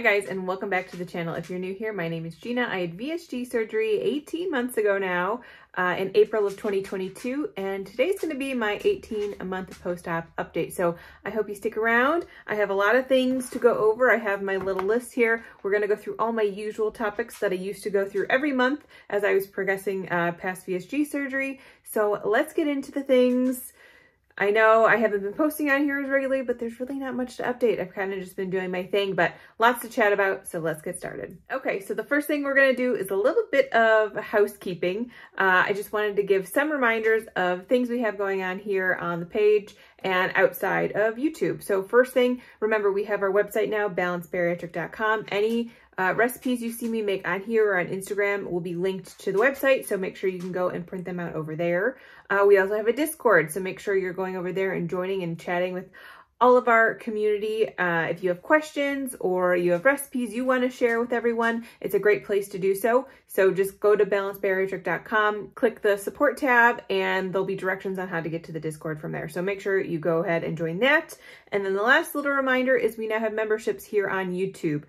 Hi guys, and welcome back to the channel. If you're new here, my name is Gina. I had VSG surgery 18 months ago now, in April of 2022, and today's going to be my 18-month post-op update. So I hope you stick around. I have a lot of things to go over. I have my little list here. We're going to go through all my usual topics that I used to go through every month as I was progressing past VSG surgery. So let's get into the things. I know I haven't been posting on here as regularly, but there's really not much to update. I've kind of just been doing my thing, but lots to chat about, so let's get started. Okay, so the first thing we're gonna do is a little bit of housekeeping. I just wanted to give some reminders of things we have going on here on the page and outside of YouTube. So first thing, remember we have our website now, balancedbariatric.com. Any recipes you see me make on here or on Instagram will be linked to the website, so make sure you can go and print them out over there. We also have a Discord, so make sure you're going over there and joining and chatting with all of our community. If you have questions or you have recipes you want to share with everyone, it's a great place to do so. So just go to balancedbariatric.com, click the support tab, and there'll be directions on how to get to the Discord from there. So make sure you go ahead and join that. And then the last little reminder is we now have memberships here on YouTube.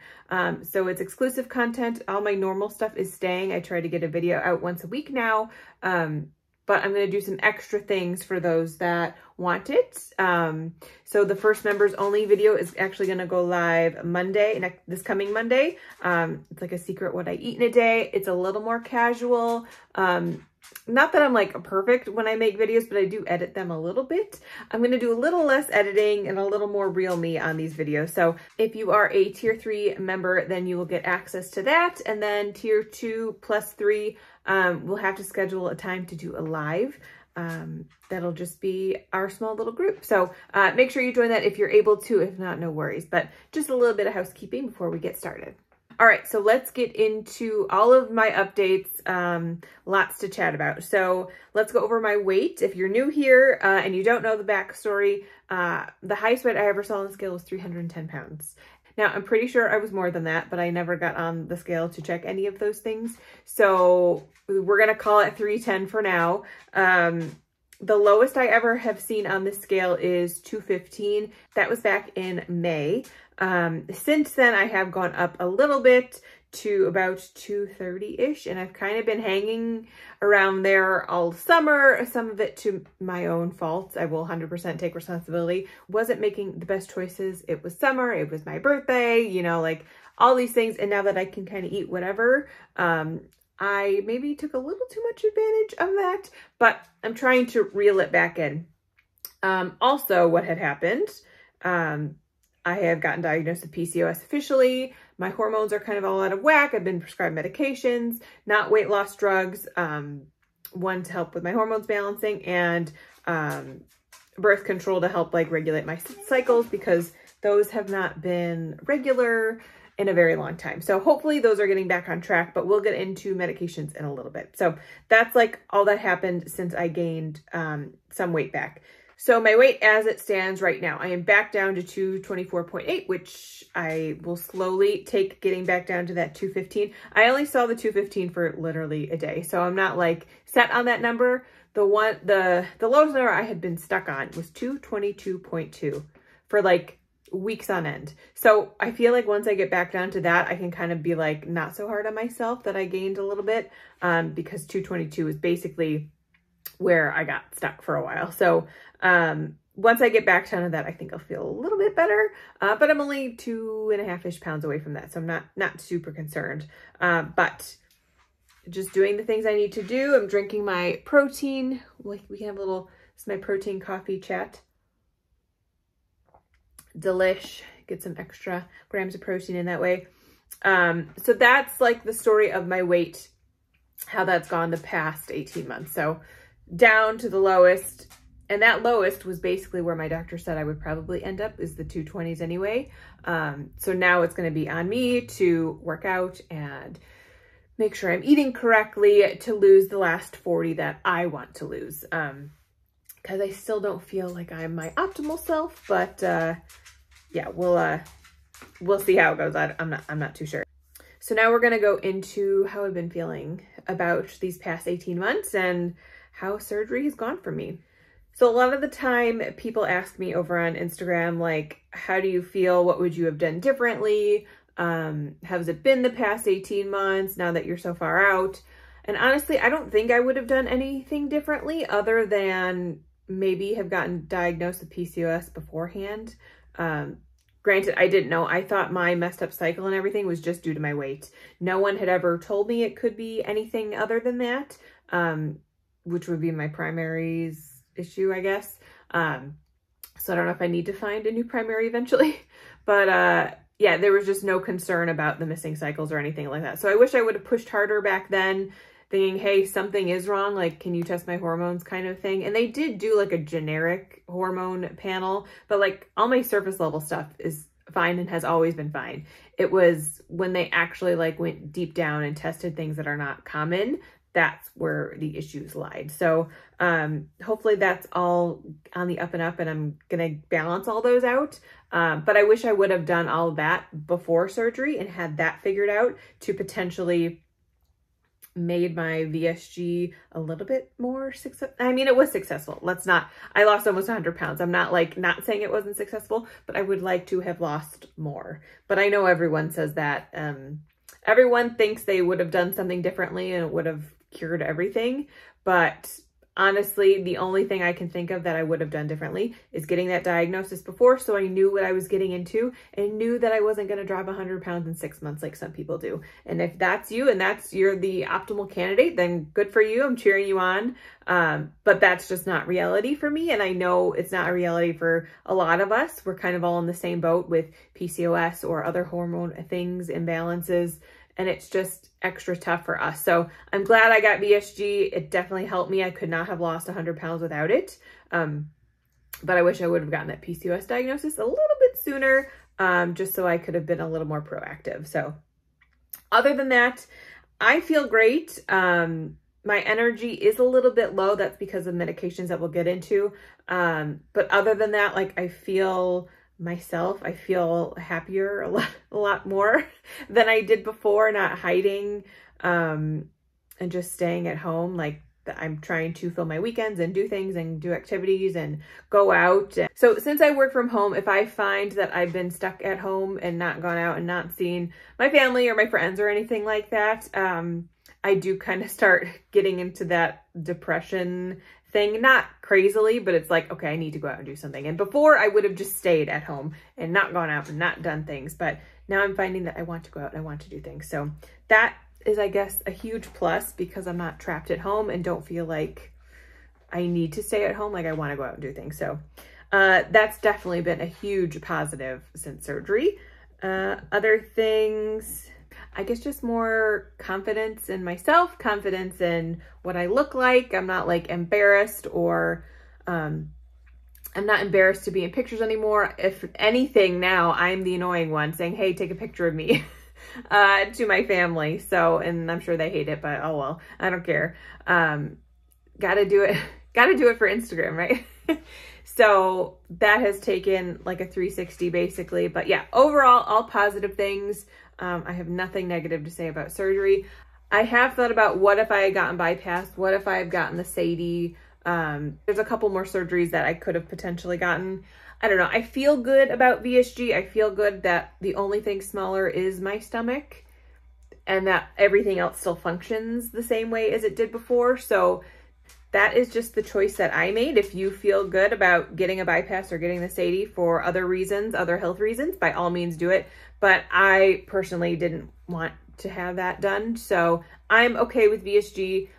So it's exclusive content. All my normal stuff is staying. I try to get a video out once a week now. But I'm going to do some extra things for those that want it. So the first members only video is actually going to go live Monday, this coming Monday. It's like a secret what I eat in a day. It's a little more casual. Not that I'm like perfect when I make videos, but I do edit them a little bit. I'm going to do a little less editing and a little more real me on these videos. So if you are a tier 3 member, then you will get access to that. And then tier 2 plus 3, we'll have to schedule a time to do a live. That'll just be our small little group. So make sure you join that if you're able to. If not, no worries. But just a little bit of housekeeping before we get started. All right, so let's get into all of my updates, lots to chat about. So let's go over my weight. If you're new here and you don't know the backstory, the highest weight I ever saw on the scale was 310 pounds. Now, I'm pretty sure I was more than that, but I never got on the scale to check any of those things. So we're going to call it 310 for now. The lowest I ever have seen on this scale is 215. That was back in May. Since then, I have gone up a little bit to about 230-ish, and I've kind of been hanging around there all summer, some of it to my own fault. I will 100% take responsibility. Wasn't making the best choices. It was summer, it was my birthday, you know, like all these things. And now that I can kind of eat whatever, I maybe took a little too much advantage of that, but I'm trying to reel it back in. Also, what had happened, I have gotten diagnosed with PCOS officially. My hormones are kind of all out of whack. I've been prescribed medications, not weight loss drugs, one to help with my hormones balancing, and birth control to help like regulate my cycles, because those have not been regular in a very long time. So hopefully those are getting back on track, but we'll get into medications in a little bit. So that's like all that happened since I gained some weight back. So my weight as it stands right now, I am back down to 224.8, which I will slowly take getting back down to that 215. I only saw the 215 for literally a day, so I'm not like set on that number. The lowest number I had been stuck on was 222.2 for like weeks on end. So I feel like once I get back down to that, I can kind of be like not so hard on myself that I gained a little bit, because 222 is basically where I got stuck for a while. So once I get back down to that, I think I'll feel a little bit better, but I'm only 2.5-ish pounds away from that. So I'm not super concerned, but just doing the things I need to do. I'm drinking my protein. We can have a little, this is my protein coffee chat. Delish, get some extra grams of protein in that way. So that's like the story of my weight, how that's gone the past 18 months. So down to the lowest, and that lowest was basically where my doctor said I would probably end up, is the 220s anyway. So now it's going to be on me to work out and make sure I'm eating correctly to lose the last 40 that I want to lose. Because I still don't feel like I'm my optimal self, but yeah, we'll see how it goes. I'm not too sure. So now we're going to go into how I've been feeling about these past 18 months and how surgery has gone for me. So a lot of the time people ask me over on Instagram, like, how do you feel? What would you have done differently? How's it been the past 18 months now that you're so far out? And honestly, I don't think I would have done anything differently other than maybe have gotten diagnosed with PCOS beforehand. Granted, I didn't know. I thought my messed up cycle and everything was just due to my weight. No one had ever told me it could be anything other than that, which would be my primary issue, I guess. So I don't know if I need to find a new primary eventually, but yeah, there was just no concern about the missing cycles or anything like that. So I wish I would have pushed harder back then, thinking, hey, something is wrong. Like, can you test my hormones kind of thing? And they did do like a generic hormone panel, but like all my surface level stuff is fine and has always been fine. It was when they actually like went deep down and tested things that are not common, that's where the issues lied. So hopefully that's all on the up and up, and I'm gonna balance all those out. But I wish I would have done all of that before surgery and had that figured out to potentially made my VSG a little bit more successful. I mean, it was successful. I lost almost 100 pounds. I'm not saying it wasn't successful, but I would like to have lost more. But I know everyone says that. Everyone thinks they would have done something differently and it would have cured everything. But honestly, the only thing I can think of that I would have done differently is getting that diagnosis before, so I knew what I was getting into and knew that I wasn't going to drop 100 pounds in 6 months like some people do. And if that's you and you're the optimal candidate, then good for you. I'm cheering you on. But that's just not reality for me. And I know it's not a reality for a lot of us. We're kind of all in the same boat with PCOS or other hormone things, imbalances. And it's just extra tough for us. So I'm glad I got VSG. It definitely helped me. I could not have lost 100 pounds without it. But I wish I would have gotten that PCOS diagnosis a little bit sooner, just so I could have been a little more proactive. So other than that, I feel great. My energy is a little bit low. That's because of medications that we'll get into. But other than that, like I feel happier a lot more than I did before, not hiding and just staying at home. Like I'm trying to fill my weekends and do things and do activities and go out. So since I work from home, if I find that I've been stuck at home and not gone out and not seen my family or my friends or anything like that, I do kind of start getting into that depression thing, not crazily, but it's like, okay, I need to go out and do something. And before I would have just stayed at home and not gone out and not done things. But now I'm finding that I want to go out and I want to do things. So that is, I guess, a huge plus because I'm not trapped at home and don't feel like I need to stay at home. Like I want to go out and do things. So that's definitely been a huge positive since surgery. Other things, I guess just more confidence in myself, confidence in what I look like. I'm not like embarrassed or I'm not embarrassed to be in pictures anymore. If anything, now I'm the annoying one saying, hey, take a picture of me to my family. So, and I'm sure they hate it, but oh well, I don't care. Gotta do it for Instagram, right? So that has taken like a 360 basically. But yeah, overall, all positive things. I have nothing negative to say about surgery. I have thought about what if I had gotten bypassed? What if I had gotten the SADI? There's a couple more surgeries that I could have potentially gotten. I don't know. I feel good about VSG. I feel good that the only thing smaller is my stomach and that everything else still functions the same way as it did before. So that is just the choice that I made. If you feel good about getting a bypass or getting the SADI for other reasons, other health reasons, by all means do it. But I personally didn't want to have that done. So I'm okay with VSG.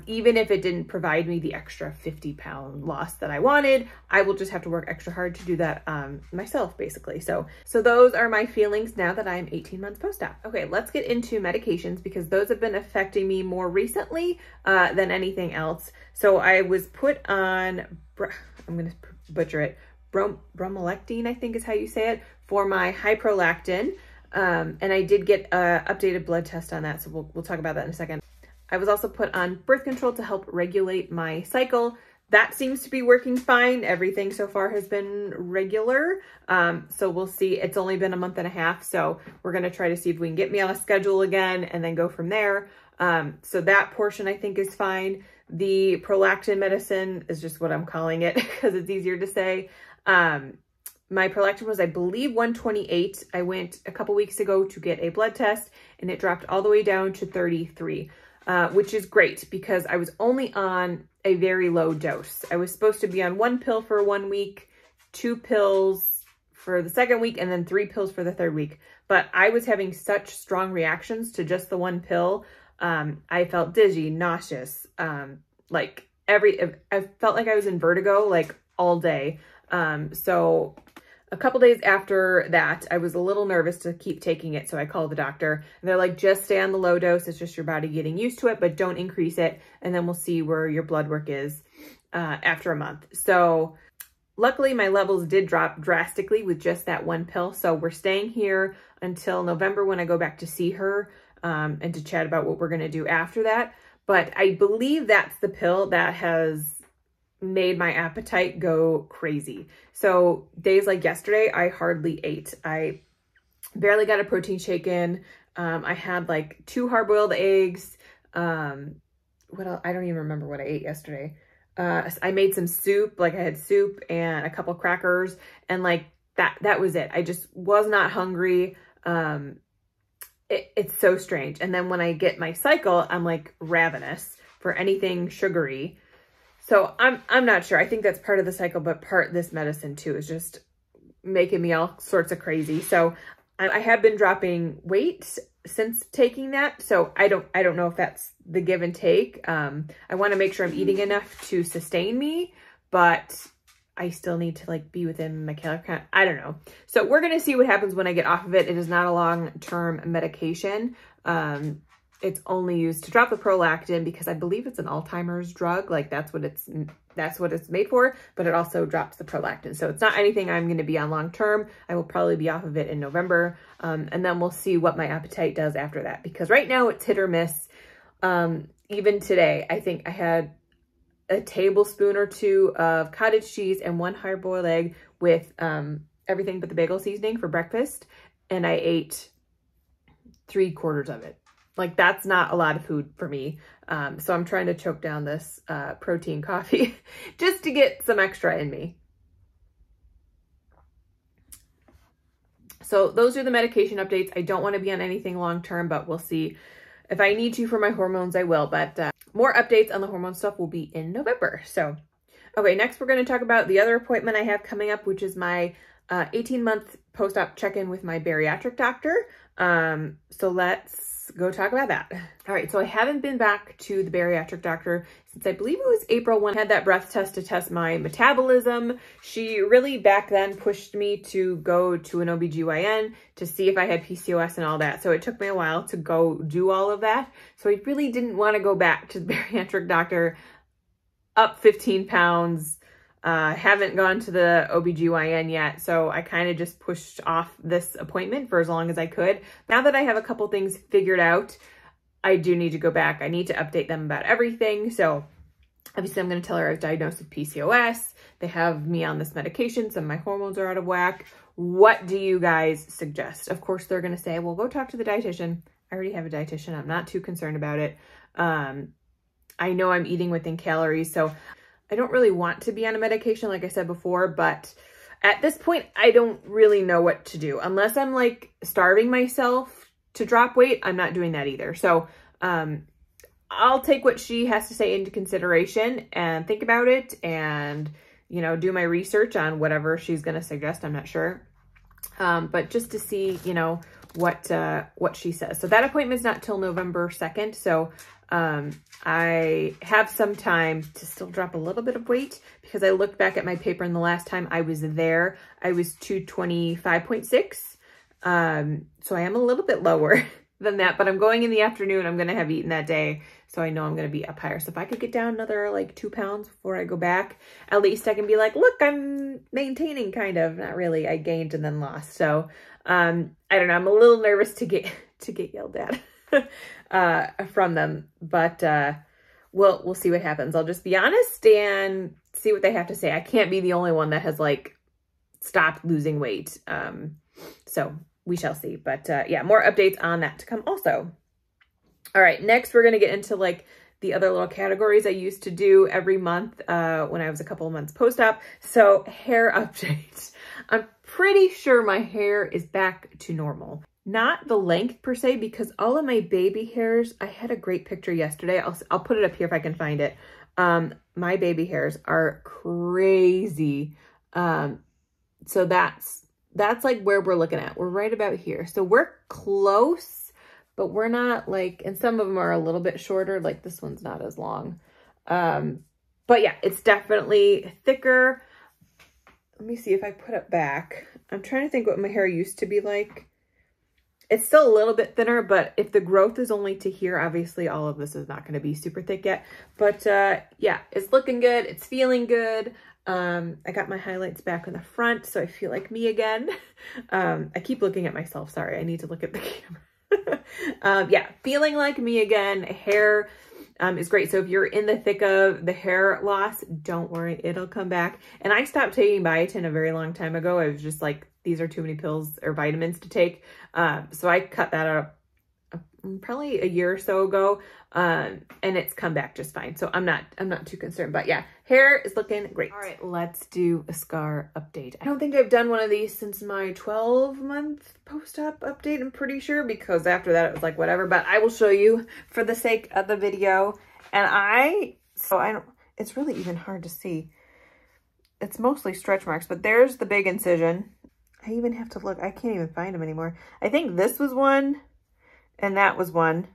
Even if it didn't provide me the extra 50-pound loss that I wanted, I will just have to work extra hard to do that myself, basically. So those are my feelings now that I'm 18 months post-op. Okay, let's get into medications because those have been affecting me more recently than anything else. So I was put on, I'm going to butcher it, bromolectine, I think is how you say it, for my high prolactin. And I did get an updated blood test on that, so we'll talk about that in a second. I was also put on birth control to help regulate my cycle. That seems to be working fine. Everything so far has been regular. So we'll see. It's only been a month and a half. So we're going to try to see if we can get me on a schedule again and then go from there. So that portion I think is fine. The prolactin medicine is just what I'm calling it because it's easier to say. my prolactin was, I believe, 128. I went a couple weeks ago to get a blood test and it dropped all the way down to 33, which is great because I was only on a very low dose. I was supposed to be on 1 pill for 1 week, 2 pills for the second week, and then 3 pills for the third week. But I was having such strong reactions to just the 1 pill. I felt dizzy, nauseous, like I felt like I was in vertigo like all day. So a couple days after that, I was a little nervous to keep taking it. So I called the doctor and they're like, just stay on the low dose. It's just your body getting used to it, but don't increase it. And then we'll see where your blood work is, after a month. So luckily my levels did drop drastically with just that 1 pill. So we're staying here until November when I go back to see her, and to chat about what we're going to do after that. But I believe that's the pill that has made my appetite go crazy. So days like yesterday, I hardly ate. I barely got a protein shake in. I had like 2 hard-boiled eggs. What else? I don't even remember what I ate yesterday. I made some soup, like I had soup and a couple crackers, and like that was it. I just was not hungry. It's so strange. And then when I get my cycle, I'm like ravenous for anything sugary. So I'm not sure. I think that's part of the cycle, but part this medicine too is just making me all sorts of crazy. So I have been dropping weight since taking that. So I don't know if that's the give and take. I want to make sure I'm eating enough to sustain me, but I still need to like be within my calorie count. I don't know. So we're going to see what happens when I get off of it. It is not a long-term medication. It's only used to drop the prolactin because I believe it's an Alzheimer's drug. Like that's what it's made for, but it also drops the prolactin. So it's not anything I'm going to be on long-term. I will probably be off of it in November. And then we'll see what my appetite does after that, because right now it's hit or miss. Even today, I think I had a tablespoon or 2 of cottage cheese and 1 hard-boiled egg with everything but the bagel seasoning for breakfast. And I ate 3/4 of it. Like that's not a lot of food for me. So I'm trying to choke down this protein coffee just to get some extra in me. So those are the medication updates. I don't want to be on anything long-term, but we'll see. If I need to for my hormones, I will. But more updates on the hormone stuff will be in November. So, okay, next we're going to talk about the other appointment I have coming up, which is my 18-month post-op check-in with my bariatric doctor. So let's go talk about that. All right, so I haven't been back to the bariatric doctor since I believe it was April when I had that breath test to test my metabolism. She really back then pushed me to go to an OBGYN to see if I had PCOS and all that. So it took me a while to go do all of that. So I really didn't want to go back to the bariatric doctor, up 15 pounds, haven't gone to the OBGYN yet, so I kind of just pushed off this appointment for as long as I could. Now that I have a couple things figured out, I do need to go back. I need to update them about everything. So obviously I'm going to tell her I was diagnosed with PCOS. They have me on this medication. Some of my hormones are out of whack. What do you guys suggest? Of course, they're going to say, well, go talk to the dietitian. I already have a dietitian. I'm not too concerned about it. I know I'm eating within calories, so I don't really want to be on a medication, like I said before, but at this point, I don't really know what to do. Unless I'm like starving myself to drop weight, I'm not doing that either. So I'll take what she has to say into consideration and think about it and, you know, do my research on whatever she's going to suggest. I'm not sure. But just to see, you know, what she says. So that appointment's not till November 2nd. So I have some time to still drop a little bit of weight because I looked back at my paper and the last time I was there, I was 225.6. So I am a little bit lower than that, but I'm going in the afternoon. I'm going to have eaten that day. So I know I'm going to be up higher. So if I could get down another like 2 pounds before I go back, at least I can be like, look, I'm maintaining kind of, not really. I gained and then lost. So, I don't know. I'm a little nervous to get yelled at. From them, but we'll see what happens. I'll just be honest and see what they have to say. I can't be the only one that has like stopped losing weight. So we shall see, but yeah, more updates on that to come also. All right, next we're gonna get into like the other little categories I used to do every month when I was a couple of months post-op. So hair updates. I'm pretty sure my hair is back to normal. Not the length per se, because all of my baby hairs, I had a great picture yesterday. I'll put it up here if I can find it. My baby hairs are crazy. So that's like where we're looking at. We're right about here. So we're close, but we're not like, and some of them are a little bit shorter. Like this one's not as long. But yeah, it's definitely thicker. Let me see if I put it back. I'm trying to think what my hair used to be like. It's still a little bit thinner, but if the growth is only to here, obviously all of this is not going to be super thick yet. But yeah, it's looking good. It's feeling good. I got my highlights back in the front, so I feel like me again. I keep looking at myself. Sorry, I need to look at the camera. Yeah, feeling like me again. Hair is great. So if you're in the thick of the hair loss, don't worry, it'll come back. And I stopped taking biotin a very long time ago. I was just like, these are too many pills or vitamins to take. So I cut that out probably a year or so ago, and it's come back just fine. So I'm not too concerned, but yeah, hair is looking great. All right, let's do a scar update. I don't think I've done one of these since my 12-month post-op update, I'm pretty sure, because after that it was like whatever, but I will show you for the sake of the video. And it's really even hard to see. It's mostly stretch marks, but there's the big incision. I even have to look. I can't even find them anymore. I think this was one and that was one.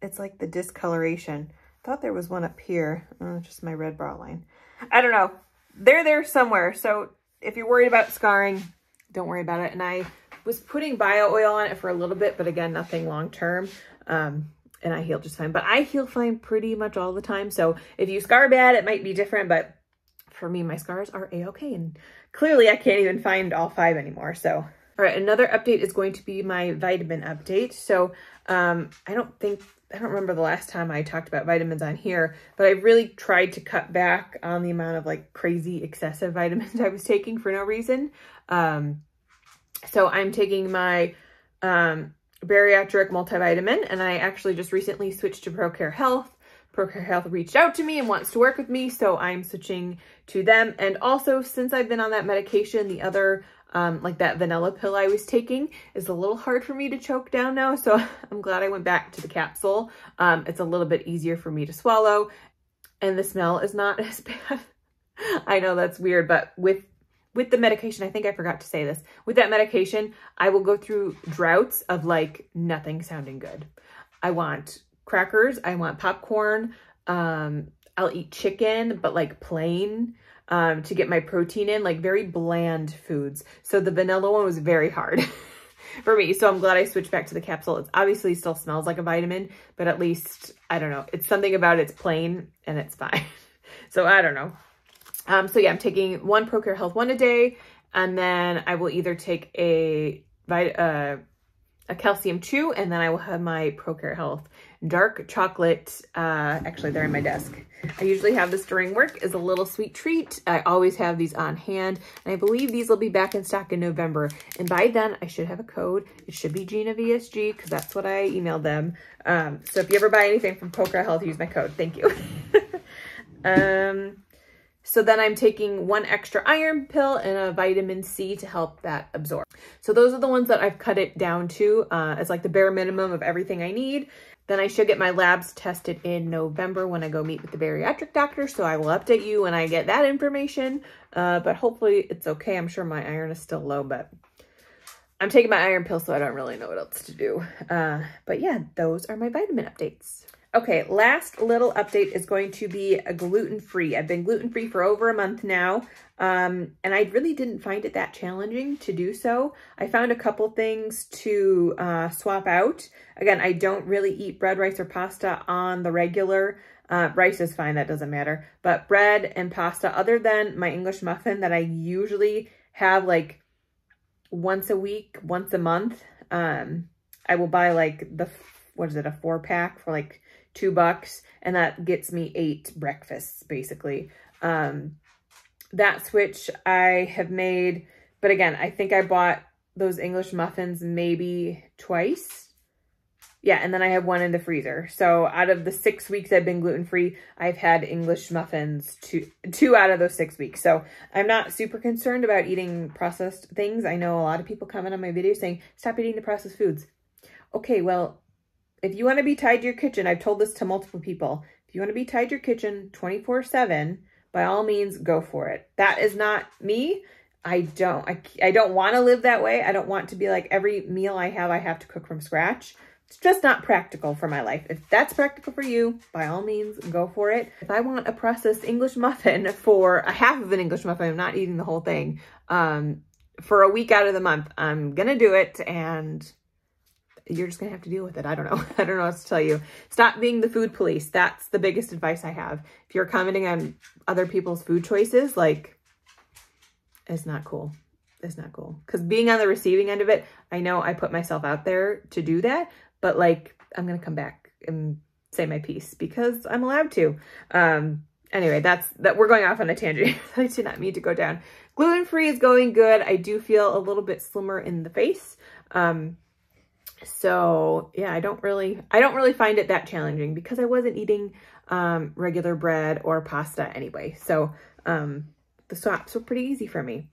It's like the discoloration. I thought there was one up here. Oh, just my red bra line. I don't know. They're there somewhere. So if you're worried about scarring, don't worry about it. And I was putting bio oil on it for a little bit, but again, nothing long term. And I healed just fine. But I heal fine pretty much all the time. So if you scar bad, it might be different, but for me, my scars are a-okay, and clearly I can't even find all 5 anymore. So, all right, another update is going to be my vitamin update. So, I don't remember the last time I talked about vitamins on here, but I really tried to cut back on the amount of like crazy excessive vitamins I was taking for no reason. So I'm taking my bariatric multivitamin, and I actually just recently switched to ProCare Health. ProCare Health reached out to me and wants to work with me, so I'm switching to them. And also, since I've been on that medication, the other, like that vanilla pill I was taking is a little hard for me to choke down now, so I'm glad I went back to the capsule. It's a little bit easier for me to swallow, and the smell is not as bad. I know that's weird, but with the medication, I think I forgot to say this, with that medication, I will go through droughts of like nothing sounding good. I want crackers, I want popcorn, I'll eat chicken, but like plain, to get my protein in, like very bland foods. So the vanilla one was very hard for me. So I'm glad I switched back to the capsule. It obviously still smells like a vitamin, but at least, I don't know, it's something about it's plain and it's fine. So I don't know. So yeah, I'm taking one ProCare Health one a day, and then I will either take a calcium chew, and then I will have my ProCare Health dark chocolate. Actually, they're in my desk. I usually have this during work as a little sweet treat. I always have these on hand, and I believe these will be back in stock in November. And by then, I should have a code. It should be GinaVSG, because that's what I emailed them. So if you ever buy anything from ProCare Health, use my code. Thank you. So then I'm taking one extra iron pill and a vitamin C to help that absorb. So those are the ones that I've cut it down to as like the bare minimum of everything I need. Then I should get my labs tested in November when I go meet with the bariatric doctor. So I will update you when I get that information. But hopefully it's okay. I'm sure my iron is still low, but I'm taking my iron pill, so I don't really know what else to do. But yeah, those are my vitamin updates. Okay, last little update is going to be a gluten-free. I've been gluten-free for over a month now, and I really didn't find it that challenging to do so. I found a couple things to swap out. Again, I don't really eat bread, rice, or pasta on the regular. Rice is fine, that doesn't matter. But bread and pasta, other than my English muffin that I usually have like once a week, once a month, I will buy like the, what is it, a 4-pack for like $2, and that gets me 8 breakfasts basically. That switch I have made, but again, I think I bought those English muffins maybe twice. Yeah, and then I have one in the freezer. So out of the 6 weeks I've been gluten-free, I've had English muffins two out of those 6 weeks. So I'm not super concerned about eating processed things. I know a lot of people comment on my videos saying, stop eating the processed foods. Okay, well, if you want to be tied to your kitchen, I've told this to multiple people. If you want to be tied to your kitchen 24/7, by all means, go for it. That is not me. I don't want to live that way. I don't want to be like every meal I have to cook from scratch. It's just not practical for my life. If that's practical for you, by all means, go for it. If I want a processed English muffin for a half of an English muffin, I'm not eating the whole thing, for a week out of the month, I'm going to do it, and you're just going to have to deal with it. I don't know. I don't know what to tell you. Stop being the food police. That's the biggest advice I have. If you're commenting on other people's food choices, like, it's not cool. It's not cool. Because being on the receiving end of it, I know I put myself out there to do that, but like, I'm going to come back and say my piece because I'm allowed to. Anyway, we're going off on a tangent. I did not mean to go down. Gluten-free is going good. I do feel a little bit slimmer in the face. So yeah, I don't really find it that challenging because I wasn't eating, regular bread or pasta anyway. So, the swaps were pretty easy for me.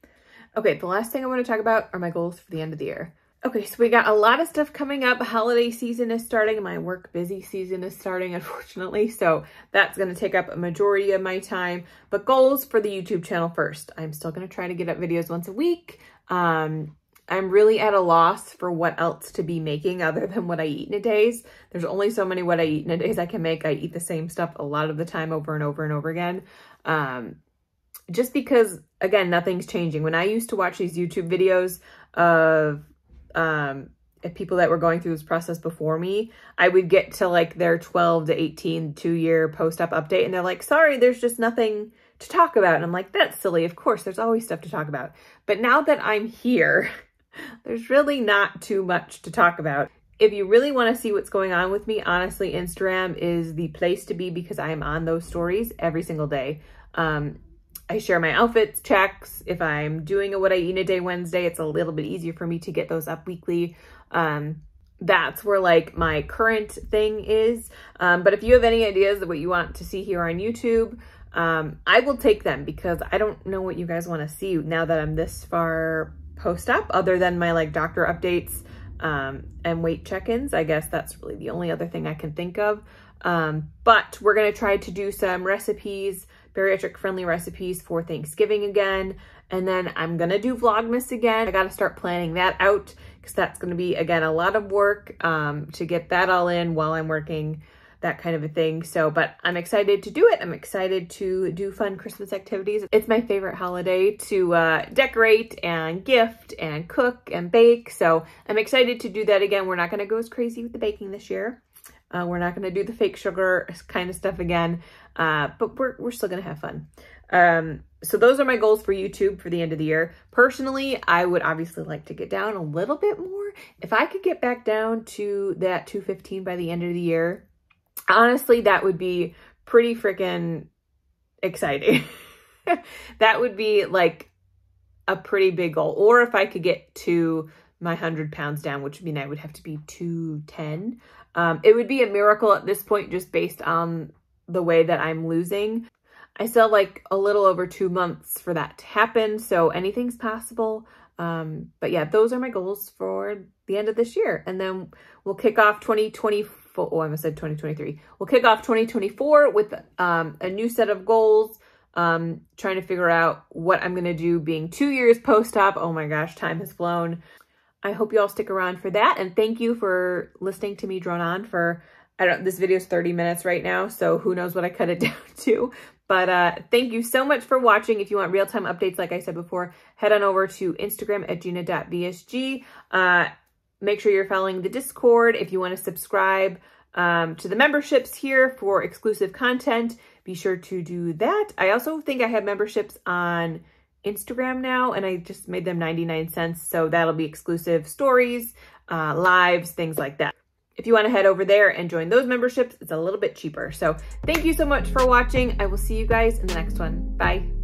Okay, the last thing I want to talk about are my goals for the end of the year. Okay, so we got a lot of stuff coming up. Holiday season is starting. My work busy season is starting, unfortunately. So that's going to take up a majority of my time. But goals for the YouTube channel first. I'm still going to try to get up videos once a week. I'm really at a loss for what else to be making other than what I eat in a days. There's only so many what I eat in a days I can make. I eat the same stuff a lot of the time over and over and over again. Just because, again, nothing's changing. When I used to watch these YouTube videos of people that were going through this process before me, I would get to like their 12 to 18 2-year post-up update and they're like, sorry, there's just nothing to talk about. And I'm like, that's silly. Of course, there's always stuff to talk about. But now that I'm here, there's really not too much to talk about. If you really want to see what's going on with me, honestly, Instagram is the place to be because I am on those stories every single day. I share my outfits, checks. If I'm doing a What I Eat in a Day Wednesday, it's a little bit easier for me to get those up weekly. That's where like my current thing is. But if you have any ideas of what you want to see here on YouTube, I will take them because I don't know what you guys want to see now that I'm this far post-op, other than my like doctor updates and weight check-ins. I guess that's really the only other thing I can think of. But we're going to try to do some recipes, bariatric friendly recipes for Thanksgiving again. And then I'm going to do Vlogmas again. I got to start planning that out because that's going to be, again, a lot of work to get that all in while I'm working, that kind of a thing. So, but I'm excited to do it. I'm excited to do fun Christmas activities. It's my favorite holiday to decorate and gift and cook and bake. So I'm excited to do that again. We're not going to go as crazy with the baking this year. We're not going to do the fake sugar kind of stuff again, but we're still going to have fun. So those are my goals for YouTube for the end of the year. Personally, I would obviously like to get down a little bit more. If I could get back down to that 215 by the end of the year, honestly, that would be pretty freaking exciting. That would be like a pretty big goal. Or if I could get to my 100 pounds down, which would mean I would have to be 210. It would be a miracle at this point, just based on the way that I'm losing. I still have like a little over 2 months for that to happen. So anything's possible. But yeah, those are my goals for the end of this year. And then we'll kick off 2024. Oh, I almost said 2023. We'll kick off 2024 with a new set of goals. Trying to figure out what I'm going to do being 2 years post-op. Oh my gosh, time has flown. I hope you all stick around for that. And thank you for listening to me drone on for, this video is 30 minutes right now. So who knows what I cut it down to. But thank you so much for watching. If you want real-time updates, like I said before, head on over to Instagram at Gina.VSG. Make sure you're following the Discord. If you want to subscribe to the memberships here for exclusive content, be sure to do that. I also think I have memberships on Instagram now, and I just made them 99 cents. So that'll be exclusive stories, lives, things like that. If you want to head over there and join those memberships, it's a little bit cheaper. So thank you so much for watching. I will see you guys in the next one. Bye.